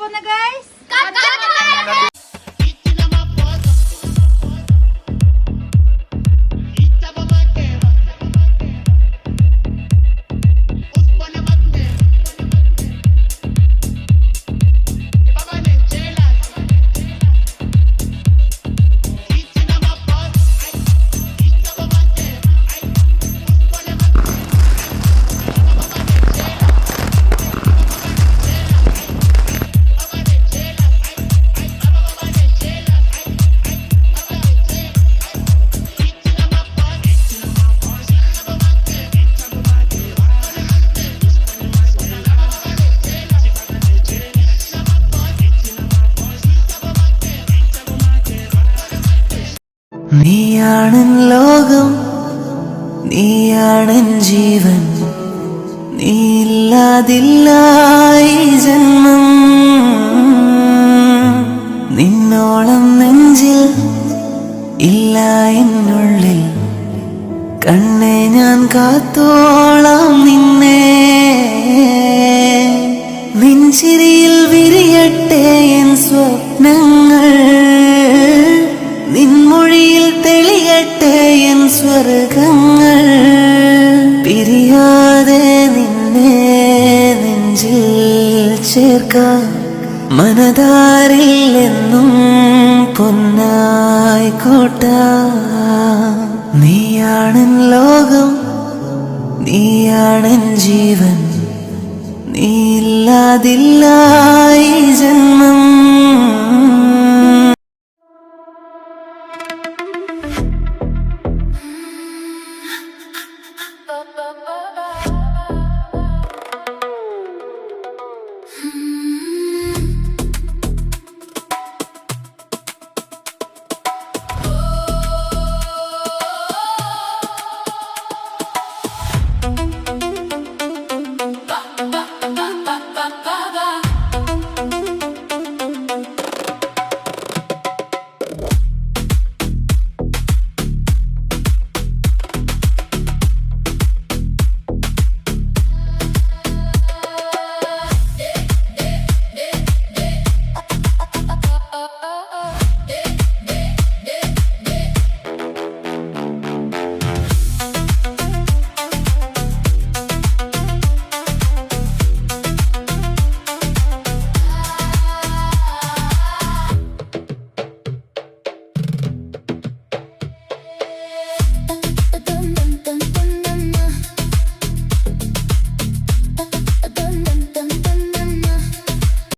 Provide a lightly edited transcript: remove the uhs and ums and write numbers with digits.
പോകുന്നത് ഗൈസ്. നീയാണെൻ ലോകം, നീയാണെൻ ജീവൻ, നീയില്ലാതില്ല ഈ ജന്മം. നിന്നോളം നെഞ്ചിൽ ഇല്ല എന്നുള്ളിൽ, കണ്ണെ ഞാൻ കാത്തോളാം നിന്നെ. നിൻചിരിയിൽ വിരിയട്ടെ എൻ സ്വപ്നങ്ങൾ, നിൻമൊഴിയിൽ തെളിയട്ടെ എൻ സ്വർഗങ്ങൾ. പിരിയാതെ നിന്നെ നെഞ്ചിൽ ചേർക്കാം, മനതാരിൽ എന്നും പൊന്നായി കോട്ട. നീയാണെൻ ലോകം, നീയാണെൻ ജീവൻ, നീയില്ലാതില്ല ഈ ജന്മം.